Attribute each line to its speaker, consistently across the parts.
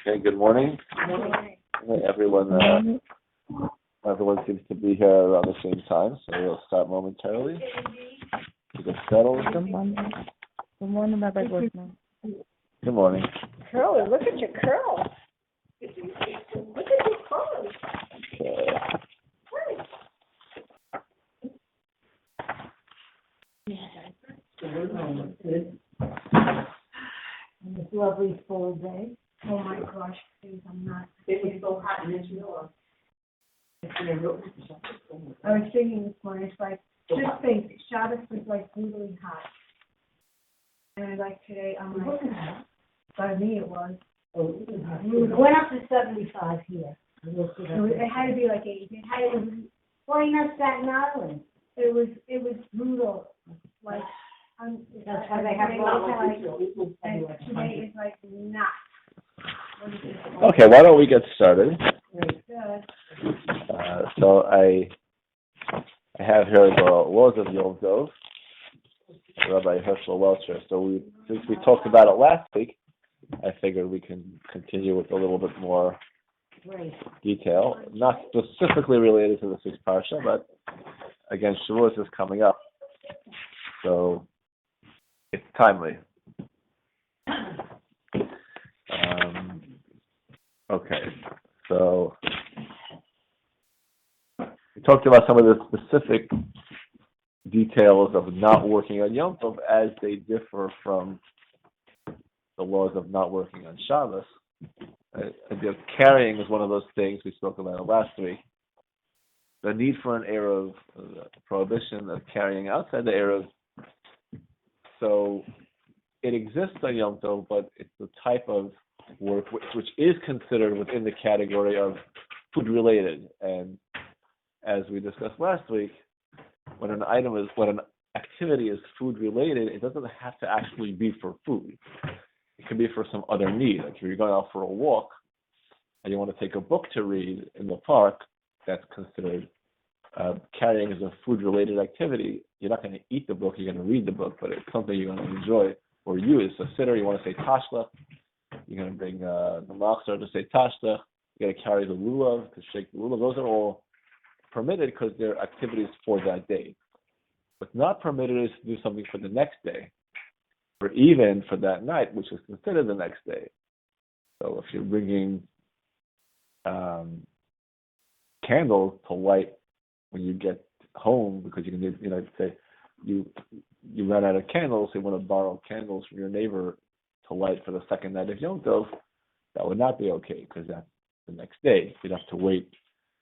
Speaker 1: Okay, good morning. Everyone seems to be here around the same time, so we'll start momentarily to get settled.
Speaker 2: Good morning. Good morning, Rabbi Grossman.
Speaker 1: Good morning.
Speaker 3: Curly, look at your curls. Look at your curls.
Speaker 4: This lovely full day.
Speaker 3: Oh my gosh, please, I'm not.
Speaker 4: It was so hot in Israel.
Speaker 3: I was thinking this morning, it's like, just think, Shabbos was like brutally hot. And like today, I'm like, by me it was.
Speaker 4: It went up to 75 here.
Speaker 3: It had to be like 80.
Speaker 4: Well, you're not Staten Island.
Speaker 3: It was brutal. Like,
Speaker 4: That's why they have
Speaker 3: and today is like not.
Speaker 1: Okay, why don't we get started?
Speaker 3: Good.
Speaker 1: So I have here the laws of Yom Tov, Rabbi Herschel Welcher. So since we talked about it last week, I figured we can continue with a little bit more detail, not specifically related to the sixth parsha, but again, Shavuos is coming up, so it's timely. Okay, so we talked about some of the specific details of not working on Yom Tov as they differ from the laws of not working on Shabbos. Carrying is one of those things we spoke about last week. The need for an Erev, prohibition of carrying outside the Erev. So it exists on Yom Tov, but it's the type of work which is considered within the category of food related. And as we discussed last week, when an activity is food related, it doesn't have to actually be for food. It can be for some other need. Like if you're going out for a walk and you want to take a book to read in the park, that's considered carrying as a food related activity. You're not going to eat the book, you're going to read the book, but it's something you're going to enjoy or use. So sitter, you want to say tashlach, you're going to bring the machzor to say tashlach, you got to carry the lulav to shake the lulav. Those are all permitted because they're activities for that day. What's not permitted is to do something for the next day, or even for that night, which is considered the next day. So if you're bringing candles to light when you get home, because you can, say you ran out of candles, so you want to borrow candles from your neighbor to light for the second night of Yom Tov, that would not be okay because that's the next day. You'd have to wait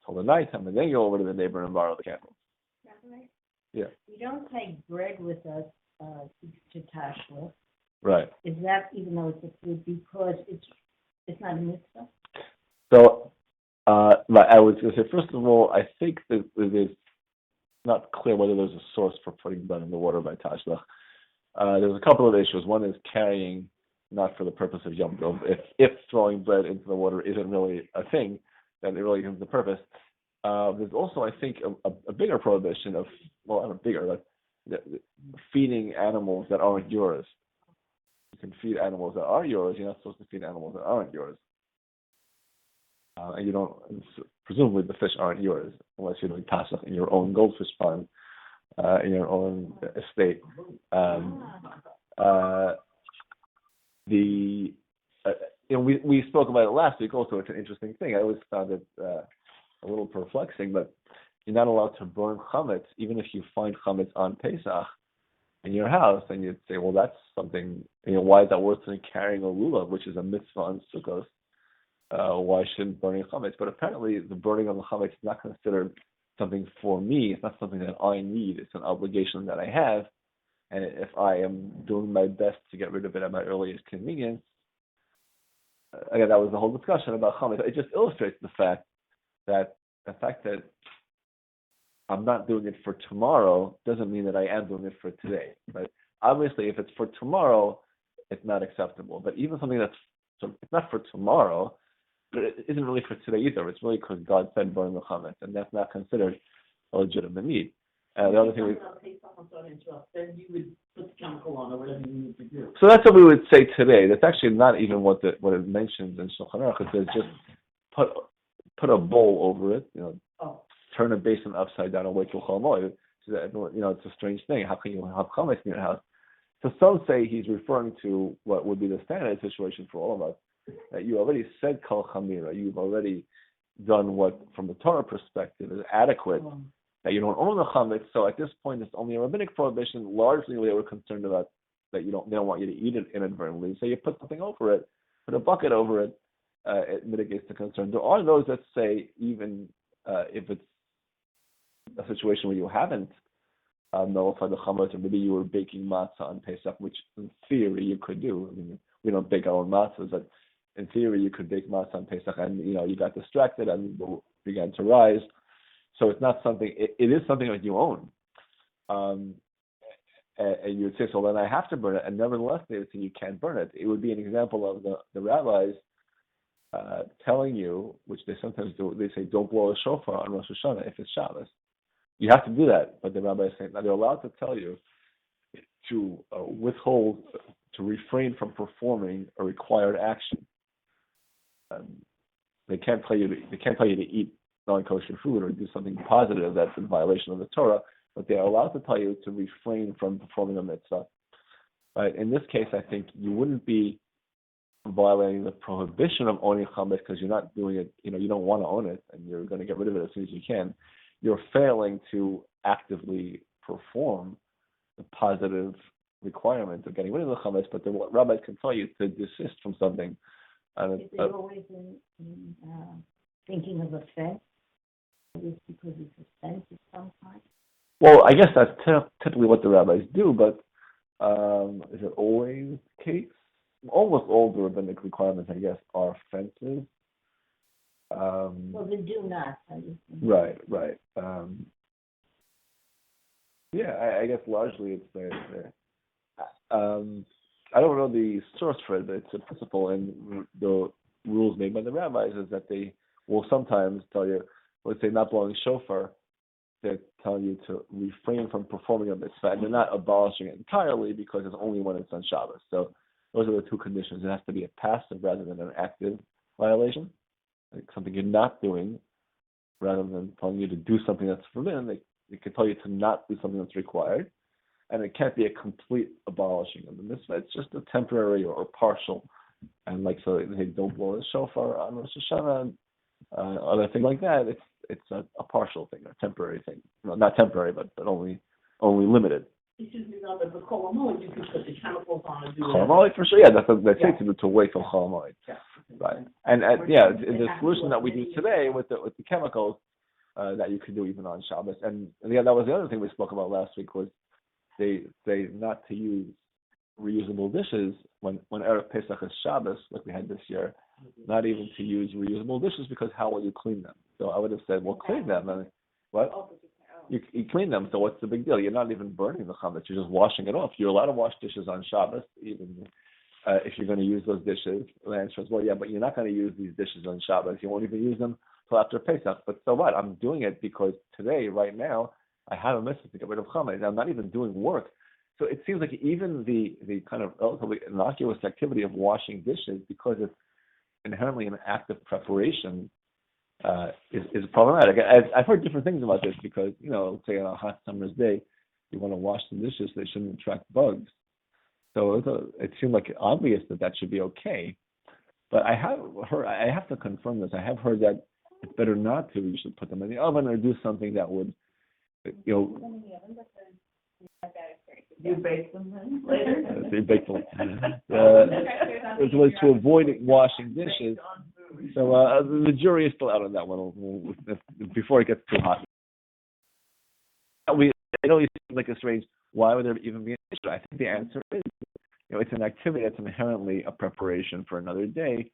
Speaker 1: till the nighttime and then go over to the neighbor and borrow the candles.
Speaker 4: Right.
Speaker 1: Yeah.
Speaker 4: We don't take bread with us to Tashla.
Speaker 1: Right.
Speaker 4: Is that, even though it's a food, because it's not a mitzvah?
Speaker 1: So, I was going to say, first of all, I think that it is not clear whether there's a source for putting bread in the water by Tashlach. There's a couple of issues. One is carrying not for the purpose of Yom Tov. If throwing bread into the water isn't really a thing, then it really isn't the purpose. There's also, I think, a bigger prohibition of, well, not bigger, but feeding animals that aren't yours. You can feed animals that are yours. You're not supposed to feed animals that aren't yours. And you don't, presumably the fish aren't yours, unless you're doing tashlach in your own goldfish pond, in your own estate. We spoke about it last week also. It's an interesting thing. I always found it a little perplexing, but you're not allowed to burn chametz, even if you find chametz on Pesach in your house, and you'd say, well, that's something, why is that worse than carrying a lulav, which is a mitzvah on Sukkot? Why shouldn't burning chametz? But apparently the burning of the chametz is not considered something for me. It's not something that I need. It's an obligation that I have. And if I am doing my best to get rid of it at my earliest convenience, again, that was the whole discussion about chametz. It just illustrates the fact that I'm not doing it for tomorrow doesn't mean that I am doing it for today. But obviously, if it's for tomorrow, it's not acceptable. But even something it's not for tomorrow, but it isn't really for today either. It's really because God said burn the chametz, and that's not considered a legitimate need. The other thing
Speaker 4: then you would put the chemical on or whatever you need to do.
Speaker 1: so that's what we would say today. That's actually not even what it mentions in Shulchan Aruch. It says just put a bowl over it, turn a basin upside down and wait till Chol Moed. So that, it's a strange thing. How can you have chametz in your house? So some say he's referring to what would be the standard situation for all of us, that you already said Kol Chamira. You've already done what, from the Torah perspective, is adequate, that you don't own the chametz. So at this point, it's only a rabbinic prohibition. Largely, they were concerned about that they don't want you to eat it inadvertently. So you put something over it, put a bucket over it. It mitigates the concern. There are those that say even if it's a situation where you haven't nullified the chametz, or maybe you were baking matzah on Pesach, which in theory you could do. I mean, we don't bake our own matzahs, but in theory you could bake matzah on Pesach, and you got distracted and began to rise. So it's not something. It is something that you own. And you would say, so then I have to burn it, and nevertheless they would say you can't burn it. It would be an example of the rabbis telling you, which they sometimes do, they say don't blow a shofar on Rosh Hashanah if it's Shabbos. You have to do that, but the rabbis say now they're allowed to tell you to withhold, to refrain from performing a required action. They can't tell you to eat non-kosher food or do something positive that's in violation of the Torah, but they are allowed to tell you to refrain from performing a mitzvah. Right? In this case, I think you wouldn't be violating the prohibition of owning chametz because you're not doing it. You don't want to own it, and you're going to get rid of it as soon as you can. You're failing to actively perform the positive requirement of getting rid of the chametz, but the rabbis can tell you to desist from something.
Speaker 4: Is it always thinking of offense? Is because it's offensive sometimes?
Speaker 1: Well, I guess that's typically what the rabbis do, but is it always the case? Almost all the rabbinic requirements, I guess, are offensive.
Speaker 4: Well, they do not.
Speaker 1: Right. I guess largely it's there. I don't know the source for it, but it's a principle, and the rules made by the rabbis is that they will sometimes tell you, let's say not blowing shofar, they tell you to refrain from performing a mitzvah, and they're not abolishing it entirely because it's only when it's on Shabbos. So those are the two conditions. It has to be a passive rather than an active violation, like something you're not doing, rather than telling you to do something that's forbidden. They can tell you to not do something that's required, and it can't be a complete abolishing of the mitzvah. It's just a temporary or partial. And so they don't blow the shofar on Rosh Hashanah, and other thing like that. It's a partial thing, a temporary thing. Well, not temporary, but only limited.
Speaker 4: It's just another the Chol Moed. You can put the chemicals on and do
Speaker 1: Chol Moed for sure. Yeah, that's what they say to wait till Chol Moed.
Speaker 4: Yeah.
Speaker 1: Right. And the solution that we do today with the chemicals that you can do even on Shabbos. And that was the other thing we spoke about last week was they say not to use reusable dishes when Erev Pesach is Shabbos, like we had this year. Not even to use reusable dishes because how will you clean them? So I would have said, well, clean them. And what? You clean them, so what's the big deal? You're not even burning the chametz, you're just washing it off. You're allowed to wash dishes on Shabbos, even if you're going to use those dishes. The answer is, well, yeah, but you're not going to use these dishes on Shabbos. You won't even use them till after Pesach. But so what? I'm doing it because today, right now, I have a mitzvah to get rid of chametz. I'm not even doing work. So it seems like even the kind of relatively innocuous activity of washing dishes, because it's inherently an act of preparation, is problematic. I've heard different things about this because, let's say on a hot summer's day, you want to wash the dishes, they shouldn't attract bugs. So it seemed like obvious that should be okay. But I have to confirm this. I have heard that it's better not to. You should put them in the oven or do something that would,
Speaker 2: You bake them then later?
Speaker 1: They bake them. There's ways to avoid washing dishes. So the jury is still out on that one before it gets too hot. It always seems like a strange, why would there even be an issue? I think the answer is, it's an activity that's inherently a preparation for another day.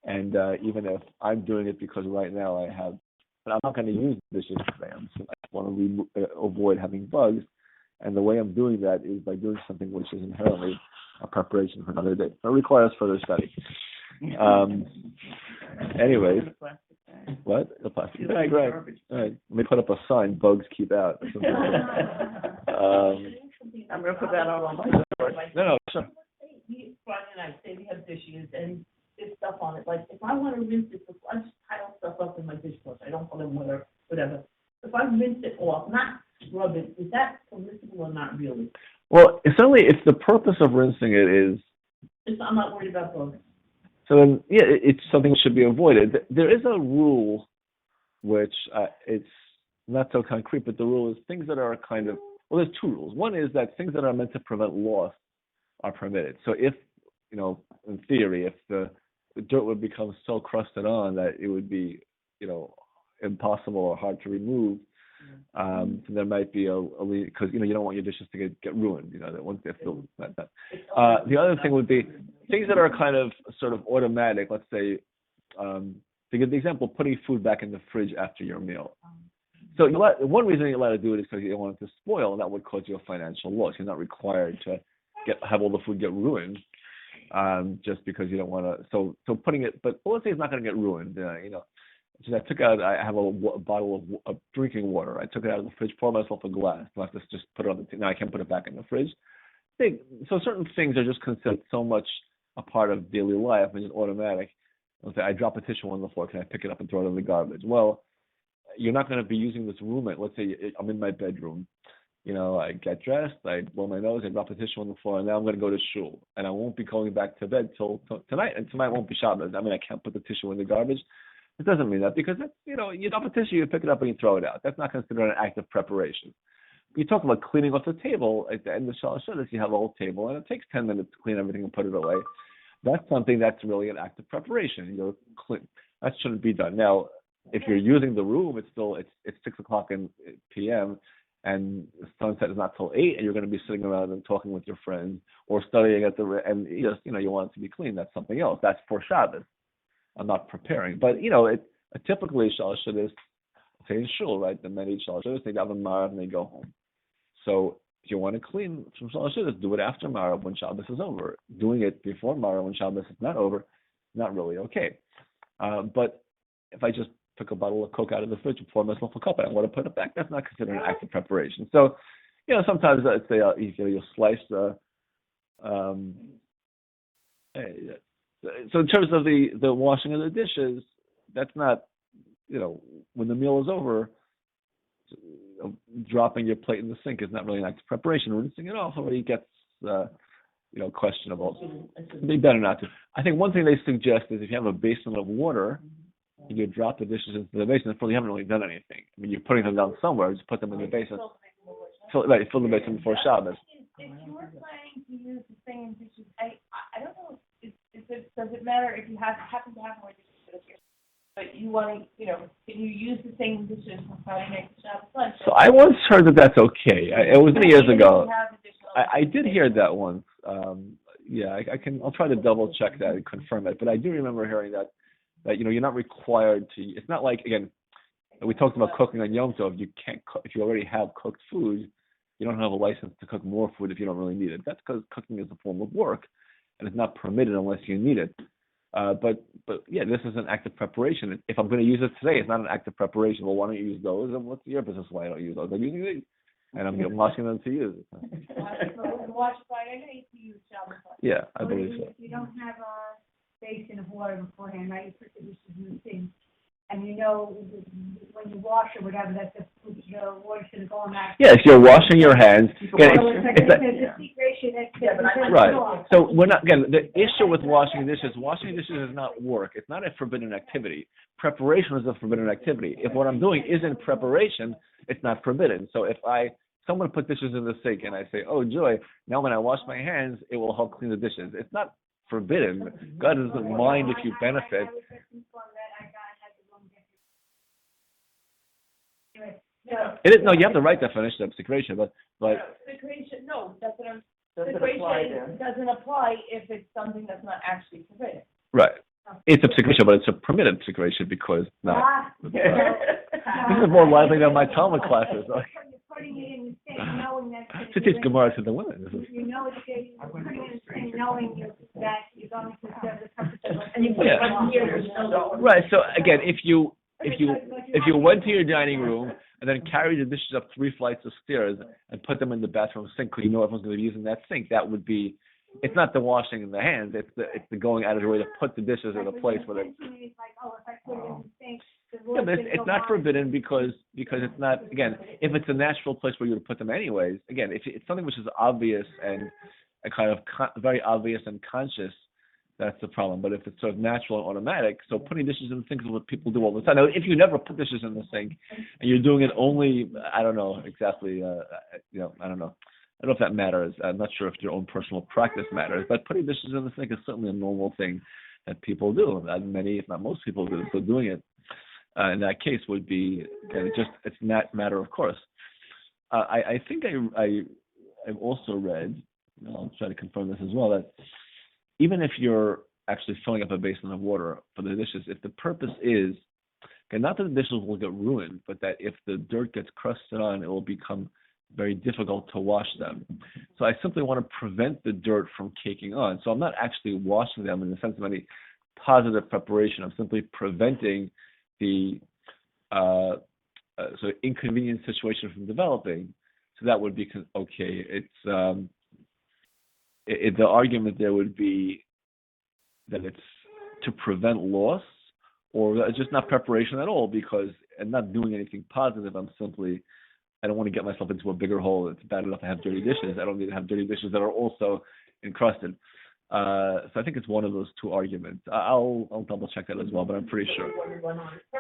Speaker 1: And even if I'm doing it because right now but I'm not going to use dishes today. I want to avoid having bugs. And the way I'm doing that is by doing something which is inherently a preparation for another day. It requires further study. Anyways, What? A plastic bag, right? All right. Let me put up a sign: bugs keep out.
Speaker 2: I'm gonna put that out on my.
Speaker 1: No, sure.
Speaker 2: Friday night, say we have dishes and there's stuff on it, like, if I wanna rinse it, I just pile stuff up in my dishwasher, I don't put in water, whatever. If I rinse it off, not scrub it, is that permissible or not really?
Speaker 1: Well, certainly, if the purpose of rinsing it is,
Speaker 2: I'm not worried about bugs.
Speaker 1: so then, yeah, it's something that should be avoided. There is a rule, which it's not so concrete, but the rule is things that are kind of, well, there's two rules. One is that things that are meant to prevent loss are permitted. So if, in theory, if the dirt would become so crusted on that it would be, impossible or hard to remove, there might be because you don't want your dishes to get ruined. That once they feel that. The other thing would be things that are kind of sort of automatic. Let's say, to give the example, putting food back in the fridge after your meal. So one reason you're allowed to do it is because you don't want it to spoil, and that would cause you a financial loss. You're not required to have all the food get ruined, just because you don't want to. So putting it, but let's say it's not going to get ruined. So I have a bottle of drinking water. I took it out of the fridge, poured myself a glass. I have to just put it on the now I can't put it back in the fridge. So certain things are just considered so much a part of daily life and just automatic. Let's say I drop a tissue on the floor. Can I pick it up and throw it in the garbage? Well, you're not going to be using this room. Let's say I'm in my bedroom. I get dressed, I blow my nose, I drop a tissue on the floor, and now I'm going to go to shul. And I won't be going back to bed till tonight. And tonight won't be Shabbos. I can't put the tissue in the garbage. It doesn't mean that because, you drop a tissue, you pick it up and you throw it out. That's not considered an act of preparation. You talk about cleaning off the table. At the end of Shalosh Shabbos, you have a whole table, and it takes 10 minutes to clean everything and put it away. That's something that's really an act of preparation. That shouldn't be done. Now, if you're using the room, it's 6:00 p.m., and sunset is not till 8, and you're going to be sitting around and talking with your friends or studying and you want it to be clean. That's something else. That's for Shabbos. I'm not preparing, but typically Shalosh Shabbos, say in shul, right? The men eat Shalosh Shabbos, they daven Marav and they go home. So if you want to clean from Shalosh Shabbos, do it after Marav when Shabbos is over. Doing it before Marav when Shabbos is not over, not really okay. But if I just took a bottle of Coke out of the fridge and poured myself a cup and I want to put it back, that's not considered an act of preparation. So, sometimes I'd say you'll slice so in terms of the washing of the dishes, that's not, when the meal is over, dropping your plate in the sink is not really an act of preparation. Rinsing it off already gets, questionable. It'd be better not to. I think one thing they suggest is if you have a basin of water, and you drop the dishes into the basin, you haven't really done anything. You're putting them down somewhere, just put them in the basin. Fill the basin before Shabbos.
Speaker 3: If you were planning to use the same dishes, I don't know does it matter if you happen to have more dishes this year? But you want to, can you use the same dishes from Friday night to Shabbos lunch?
Speaker 1: So I once heard that that's okay. It was many years ago. I did hear that once. I'll try to double check that and confirm it. But I do remember hearing that you're not required to. It's not like, again, we talked about cooking on Yom Tov. You can't cook if you already have cooked food. You don't have a license to cook more food if you don't really need it. That's because cooking is a form of work, and it's not permitted unless you need it. But this is an act of preparation. If I'm going to use it today, it's not an act of preparation. Well, why don't you use those? And what's your business why I don't use those? I'm using these, and I'm washing them to use it.
Speaker 3: Wash Friday night to use Shabbos lunch.
Speaker 1: Yeah, I believe so.
Speaker 3: If you don't have a basin of water beforehand, right? You put the dishes in the sink, and when you wash or whatever, that the water's going to go on that.
Speaker 1: Yes, you're washing your hands.
Speaker 3: Right.
Speaker 1: So we're not, again, the issue with washing dishes is not work. It's not a forbidden activity. Preparation is a forbidden activity. If what I'm doing isn't preparation, it's not forbidden. So if someone put dishes in the sink and I say, oh joy, now when I wash my hands, it will help clean the dishes. It's not forbidden. God doesn't mind if you benefit. It is, no, you have the right definition of secretion, but
Speaker 2: Secretion, no, that's what I'm. Secretion doesn't apply if it's something that's not actually forbidden.
Speaker 1: right. It's a secretion, but it's a permitted secretion because not. This is more lively than my Talmud classes.
Speaker 3: Putting it in the sink, knowing that.
Speaker 1: To teach Gemara to the women.
Speaker 3: You know it's putting it in the sink, knowing that you're going to serve the temperature.
Speaker 1: Right. So again, if you you went to your dining room and then carried the dishes up 3 flights of stairs and put them in the bathroom sink because you know everyone's going to be using that sink, that would be. It's not the washing in the hands. It's the going out of your way to put the dishes in a place where they. Yeah, but it's not forbidden because it's not, again, if it's a natural place where you would put them anyways. Again, if it's something which is obvious and kind of very obvious and conscious, that's the problem. But if it's sort of natural and automatic, so putting dishes in the sink is what people do all the time. Now, if you never put dishes in the sink and you're doing it only, I don't know exactly, I don't know. I don't know if that matters. I'm not sure if your own personal practice matters, but putting dishes in the sink is certainly a normal thing that people do. Many, if not most people do. So doing it in that case would be it's not matter of course. I think I've also read, I'll try to confirm this as well, that even if you're actually filling up a basin of water for the dishes, if the purpose is, okay, not that the dishes will get ruined, but that if the dirt gets crusted on, it will become very difficult to wash them. So I simply want to prevent the dirt from caking on. So I'm not actually washing them in the sense of any positive preparation. I'm simply preventing the sort of inconvenient situation from developing. So that would be okay. It's the argument there would be that it's to prevent loss, or it's just not preparation at all because I'm not doing anything positive. I don't want to get myself into a bigger hole. It's bad enough I have dirty dishes. I don't need to have dirty dishes that are also encrusted. So I think it's one of those two arguments. I'll double check that as well, but I'm pretty sure.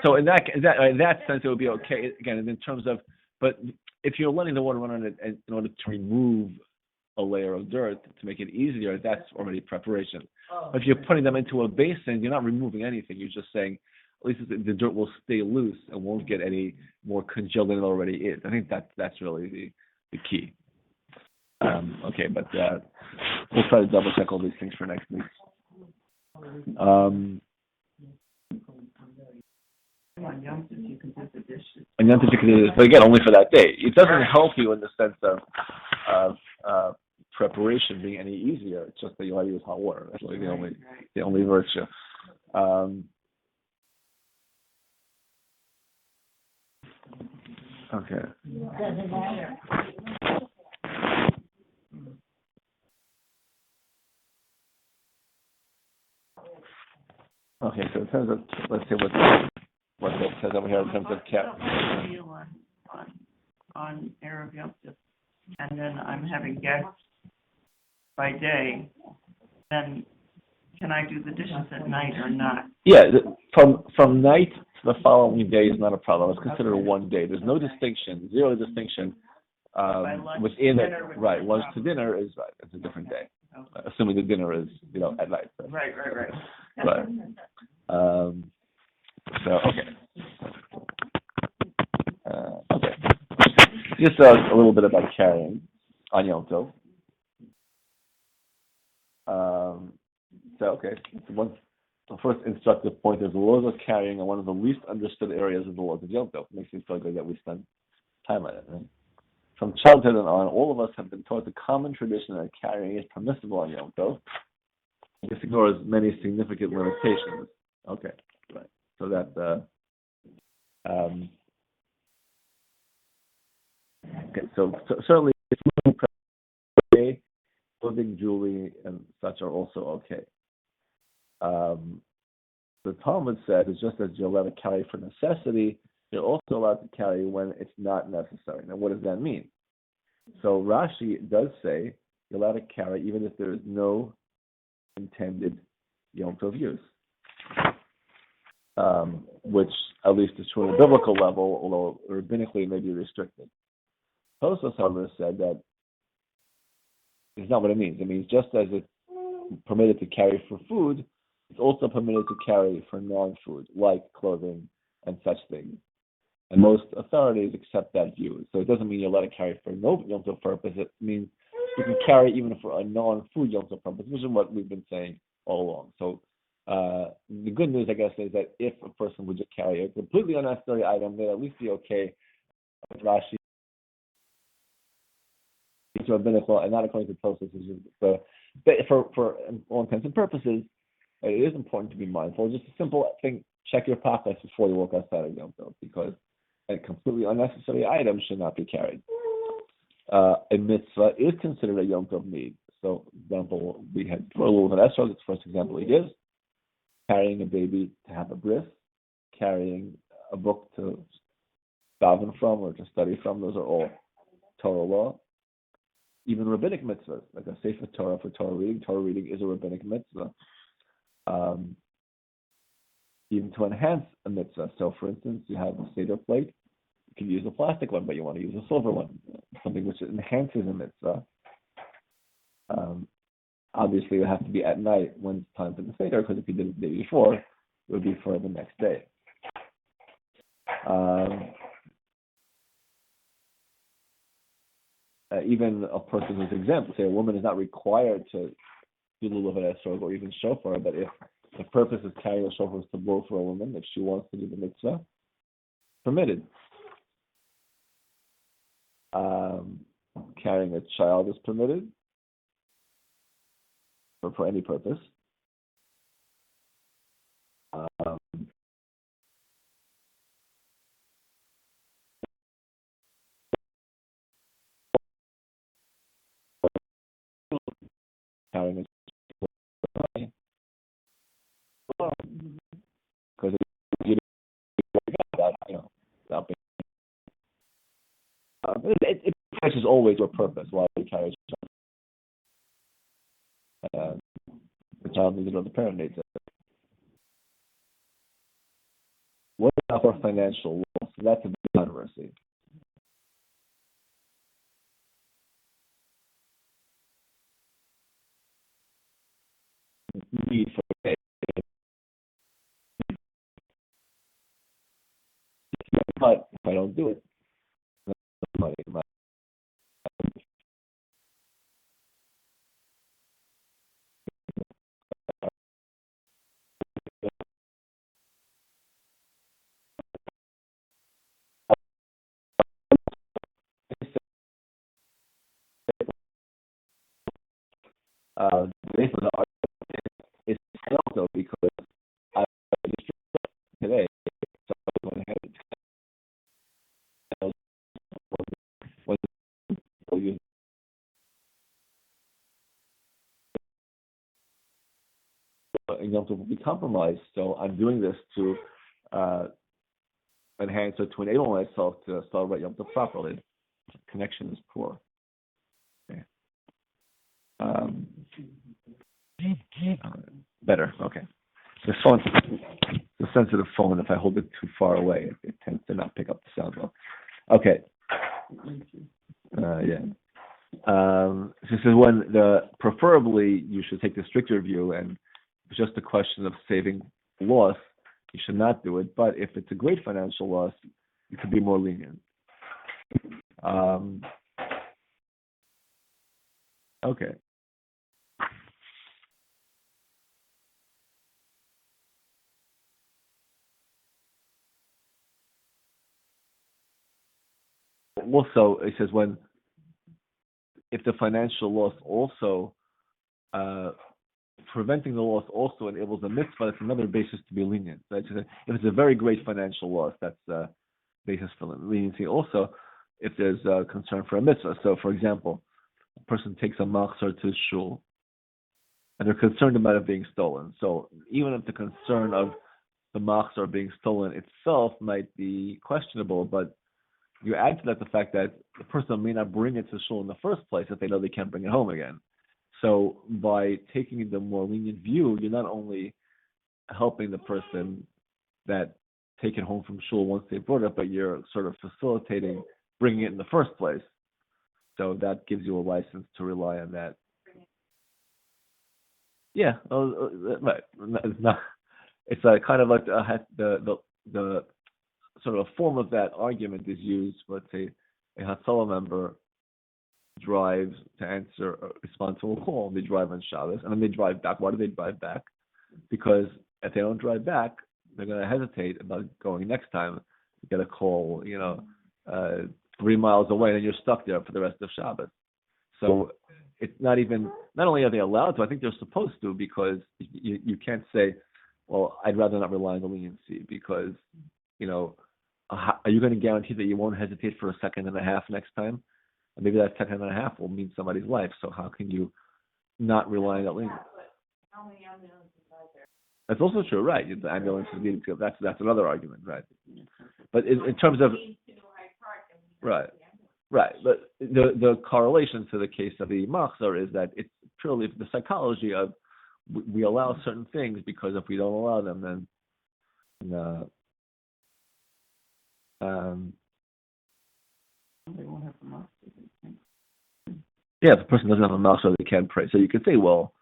Speaker 1: So in that sense, it would be okay. Again, in terms of, but if you're letting the water run on it in order to remove a layer of dirt to make it easier, that's already preparation. If you're putting them into a basin, you're not removing anything. You're just saying, at least the dirt will stay loose and won't get any more congealed than it already is. I think that's really the key. Okay, but we'll try to double check all these things for next week. On Yom Tov you can do the dishes. On Yom Tov you can do this, but again, only for that day. It doesn't help you in the sense of preparation being any easier. It's just that you want to use hot water. That's really the only virtue. Okay.
Speaker 4: Doesn't matter.
Speaker 1: Okay, so in terms of, let's see what it says over here in terms of cap.
Speaker 5: On Erev Yom Tov, and then I'm having guests by day, then can I do the dishes at night or not?
Speaker 1: Yeah, from night to the following day is not a problem. It's considered one day. There's no distinction, zero distinction within it. Right, lunch to dinner is right. It's a different day, assuming the dinner is at night.
Speaker 5: Right.
Speaker 1: Right. So okay. Just a little bit about carrying on Yom Tov. The first instructive point is the laws of carrying are one of the least understood areas of the laws of Yom Tov. It makes me feel good that we spend time on it. Right? From childhood and on, all of us have been taught the common tradition that carrying is permissible on Yom Tov. This ignores many significant limitations. Okay, right. So that. Okay, so certainly clothing, jewelry, and such are also okay. The Talmud said it's just as you're allowed to carry for necessity, you're also allowed to carry when it's not necessary. Now, what does that mean? So Rashi does say you're allowed to carry even if there is no intended Yom Tov use, which at least is true on a biblical level, although rabbinically it may be restricted. Tosfos, however, said that it's not what it means. It means just as it's permitted to carry for food, it's also permitted to carry for non-food, like clothing and such things. And most authorities accept that view. So it doesn't mean you're allowed to carry for no Yom Tov purpose. It means you can carry even for a non-food Yom Tov purpose, which is what we've been saying all along. So the good news, I guess, is that if a person would just carry a completely unnecessary item, they'll at least be okay with Rashi rabbinical and not according to processes. For all intents and purposes, it is important to be mindful. Just a simple thing: check your pockets before you walk outside of Yom Tov, because a completely unnecessary item should not be carried. A mitzvah is considered a Yom Tov need. So, for example, we had Lulav and Esrog. That's the first example he gives. Carrying a baby to have a bris, carrying a book to daven from or to study from. Those are all Torah law. Even rabbinic mitzvahs, like a Sefer Torah for Torah reading. Torah reading is a rabbinic mitzvah. Even to enhance a mitzvah. So, for instance, you have a Seder plate. You can use a plastic one, but you want to use a silver one. Something which enhances a mitzvah. Obviously, it would have to be at night when it's time for the Seder, because if you did it the day before, it would be for the next day. Even a person who's exempt, say a woman is not required to do lulav and esrog or even shofar, but if the purpose is carrying a shofar to blow for a woman, if she wants to do the mitzvah, permitted. Carrying a child is permitted for any purpose. Carrying a because you without being, it expresses always your purpose why you carry a child. The child needs it or the parent needs it. What about for financial loss? That's a big controversy. Need for pay. But if I don't do it, money. Based on the argument, it's also because I just today, so I went ahead and was example will be compromised. So I'm doing this to enhance or to enable myself to celebrate Yom Tov properly. Connection is poor. Okay. Better. Okay. The phone, the sensitive phone. If I hold it too far away, it tends to not pick up the sound well. Okay. Yeah. This is when preferably you should take the stricter view, and if it's just a question of saving loss, you should not do it. But if it's a great financial loss, you could be more lenient. Okay. Also, it says if the financial loss also, preventing the loss also enables a mitzvah, that's another basis to be lenient. Right? So if it's a very great financial loss, that's the basis for leniency. Also, if there's a concern for a mitzvah. So, for example, a person takes a machzor to shul, and they're concerned about it being stolen. So, even if the concern of the machzor being stolen itself might be questionable, but you add to that the fact that the person may not bring it to shul in the first place if they know they can't bring it home again. So by taking the more lenient view, you're not only helping the person that take it home from shul once they brought it, but you're sort of facilitating bringing it in the first place. So that gives you a license to rely on that. Yeah, right. It's not. It's kind of like the sort of a form of that argument is used. Let's say a Hatzalah member drives to respond to a call. They drive on Shabbos, and then they drive back. Why do they drive back? Because if they don't drive back, they're going to hesitate about going next time. You get a call, 3 miles away, and you're stuck there for the rest of Shabbos. So it's not only are they allowed to, I think they're supposed to, because you can't say, well, I'd rather not rely on the leniency, because, are you going to guarantee that you won't hesitate for a second and a half next time? And maybe that second and a half will mean somebody's life. So how can you not rely on that leniency?
Speaker 3: How many ambulances are there?
Speaker 1: That's also true, right? The ambulance is needed to. That's another argument, right? But in terms of right. But the correlation to the case of the machzor is that it's purely the psychology of we allow certain things because if we don't allow them, then
Speaker 5: They won't have the mosque.
Speaker 1: yeah, if the person doesn't have a machzor, they can't pray. So you could say, well,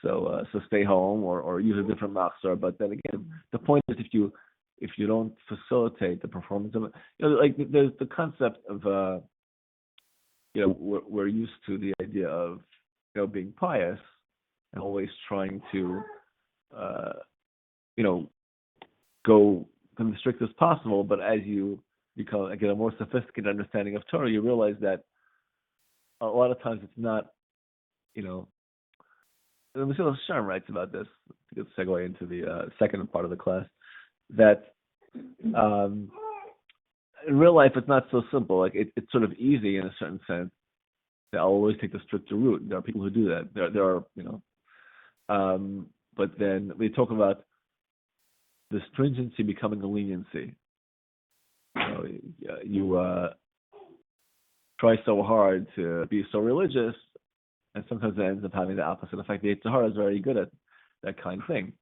Speaker 1: so stay home or use a different machzor. But then again, the point is if you don't facilitate the performance of it, like there's the concept of we're used to the idea of being pious and always trying to go to the strict as possible. But as you get a more sophisticated understanding of Torah, you realize that a lot of times it's not, the Mesilas Yesharim writes about this, to segue into the second part of the class, that in real life it's not so simple. Like it's sort of easy in a certain sense. I'll always take the stricter route. There are people who do that. There are, but then we talk about the stringency becoming a leniency. You try so hard to be so religious, and sometimes it ends up having the opposite effect. The Yetzer Hara is very good at that kind of thing.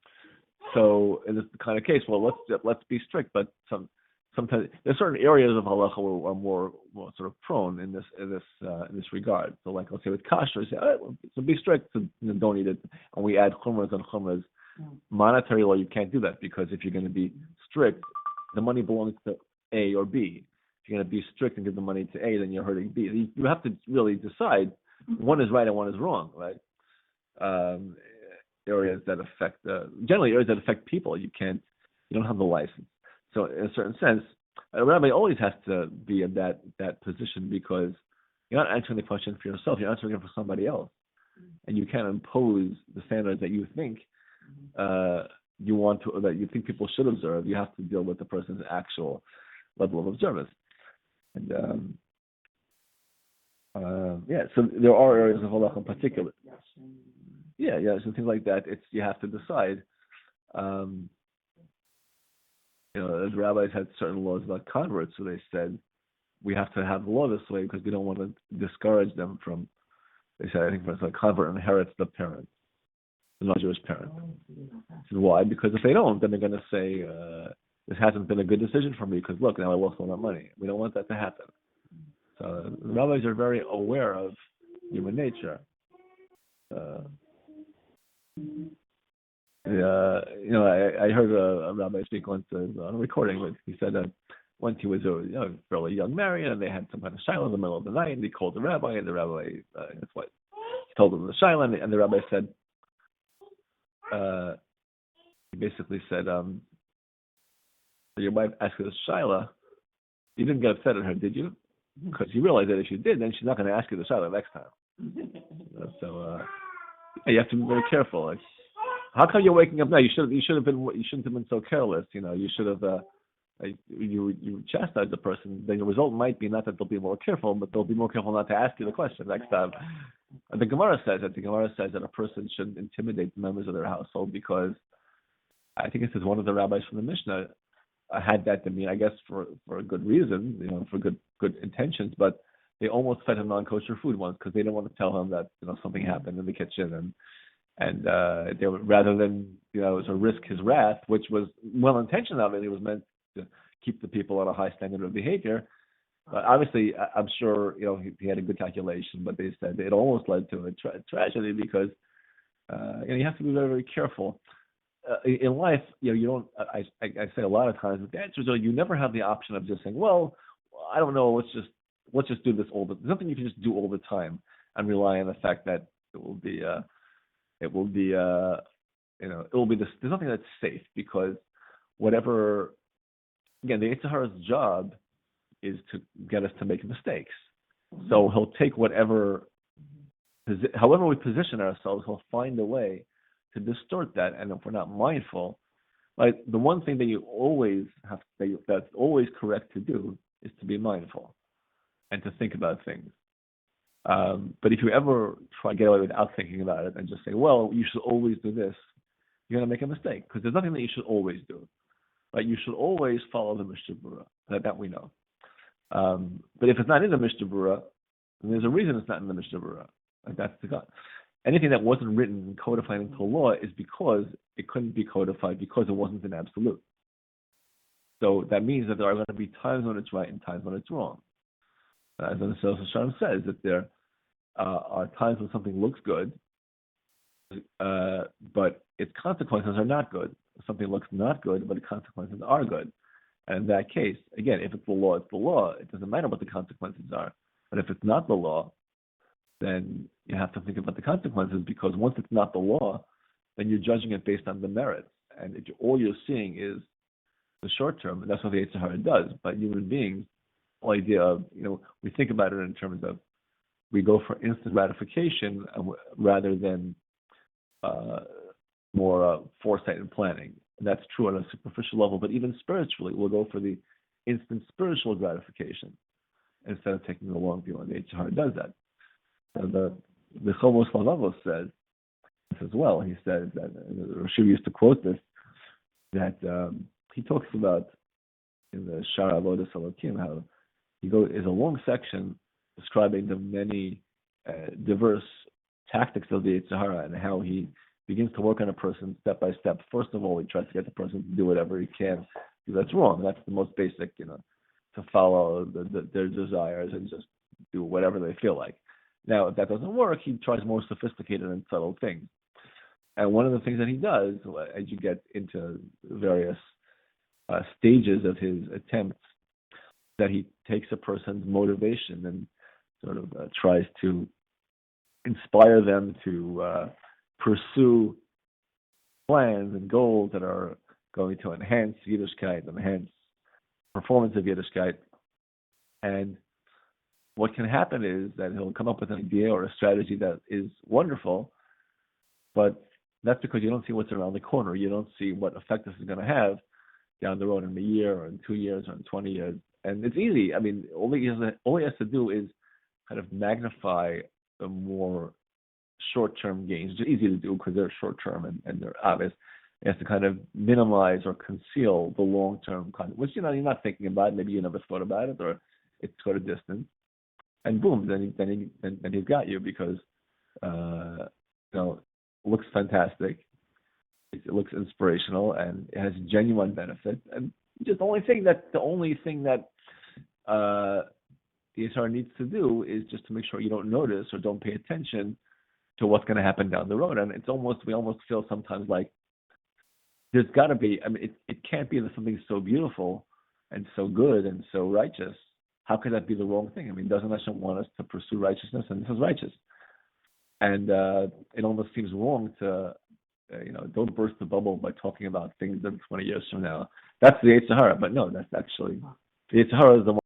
Speaker 1: So in this kind of case, well, let's be strict, but sometimes there's certain areas of halacha where are more sort of prone in this regard. So, like let's say with kasher, say, all right, well, so be strict, so don't eat it, and we add chumras and chumras. Monetary law, you can't do that because if you're going to be strict, the money belongs to A or B. If you're going to be strict and give the money to A, then you're hurting B. You have to really decide one is right and one is wrong, right? Areas that affect generally areas that affect people. You don't have the license. So in a certain sense, a rabbi always has to be in that position because you're not answering the question for yourself. You're answering it for somebody else, and you can't impose the standards that you think you want to, or that you think people should observe. You have to deal with the person's actual level of observance. And so there are areas of halacha in particular. So things like that. You have to decide. The rabbis had certain laws about converts, so they said we have to have the law this way because we don't want to discourage them from. They said, I think, for instance, a convert inherits the parent, the non-Jewish parent. So why? Because if they don't, then they're going to say this hasn't been a good decision for me because look, now I lost all that money. We don't want that to happen. So the rabbis are very aware of human nature. I heard a rabbi speak once on a recording, but he said that once he was a fairly young married, and they had some kind of shiloh in the middle of the night, and he called the rabbi, and the rabbi, that's what he told him the shiloh, and the rabbi said, he basically said, your wife asked you the shiloh, you didn't get upset at her, did you? Because you realize that if you did, then she's not going to ask you the shiloh next time. So you have to be very careful. Like, how come you're waking up now? You shouldn't have been so careless. You should have you chastise the person. Then the result might be not that they'll be more careful, but they'll be more careful not to ask you the question next time. And the Gemara says that a person shouldn't intimidate the members of their household because I think it says one of the rabbis from the Mishnah had that demeanor, I guess for a good reason, for good intentions, but they almost fed him non-kosher food once because they didn't want to tell him that something happened in the kitchen and they were, rather than to risk his wrath, which was well intentioned of it. It was meant to keep the people at a high standard of behavior. But obviously, I'm sure he had a good calculation, but they said it almost led to a tragedy because you have to be very, very careful. In life, you don't. I say a lot of times, but the answer is you never have the option of just saying, well, I don't know, let's just do this all the. There's nothing you can just do all the time and rely on the fact that it will be this. There's nothing that's safe because whatever. Again, the Yetzer Hara's job is to get us to make mistakes. So he'll take whatever however we position ourselves, he'll find a way to distort that. And if we're not mindful, like the one thing that you always have that's always correct to do is to be mindful and to think about things. But if you ever try to get away without thinking about it and just say, well, you should always do this, you're going to make a mistake because there's nothing that you should always do. Right? You should always follow the Mishnah Berurah. That we know. But if it's not in the Mishnah Berurah, then there's a reason it's not in the Mishnah Berurah. Like that's the God. Anything that wasn't written and codified into law is because it couldn't be codified because it wasn't an absolute. So that means that there are going to be times when it's right and times when it's wrong. As the Shalom says, that there are times when something looks good, but its consequences are not good. Something looks not good, but its consequences are good. And in that case, again, if it's the law, it's the law. It doesn't matter what the consequences are. But if it's not the law, then you have to think about the consequences, because once it's not the law, then you're judging it based on the merits. And all you're seeing is the short term, and that's what the Yetzer Hara does. But human beings, the whole idea of, we think about it in terms of we go for instant gratification rather than more foresight and planning. And that's true on a superficial level, but even spiritually, we'll go for the instant spiritual gratification instead of taking the long view. And the Yetzer Hara does that. So the Chomos Lavavos says as well. He says that Rashi used to quote this, that he talks about in the Shara Avodas Elokim how is a long section describing the many diverse tactics of the Yetzer Hara and how he begins to work on a person step by step. First of all, he tries to get the person to do whatever he can. That's wrong. That's the most basic, to follow their desires and just do whatever they feel like. Now, if that doesn't work, he tries more sophisticated and subtle things. And one of the things that he does, as you get into various stages of his attempts, that he takes a person's motivation and sort of tries to inspire them to pursue plans and goals that are going to enhance Yiddishkeit, enhance performance of Yiddishkeit. And what can happen is that he'll come up with an idea or a strategy that is wonderful, but that's because you don't see what's around the corner. You don't see what effect this is going to have down the road in a year or in 2 years or in 20 years. And it's easy. I mean, all he has to do is kind of magnify the more short-term gains. It's easy to do because they're short-term and they're obvious. He has to kind of minimize or conceal the long-term content, which, you're not thinking about. Maybe you never thought about it, or it's sort of distant. And boom, then he's got you, because it looks fantastic, it looks inspirational, and it has genuine benefit. And just the only thing that the Yetzer Hara needs to do is just to make sure you don't notice or don't pay attention to what's going to happen down the road. And we almost feel sometimes like there's got to be. I mean, it can't be that something's so beautiful and so good and so righteous. How could that be the wrong thing? I mean, doesn't Hashem want us to pursue righteousness? And this is righteous. And it almost seems wrong to, don't burst the bubble by talking about things that 20 years from now. That's the Yetzer Hara. But no, that's actually, the Yetzer Hara is the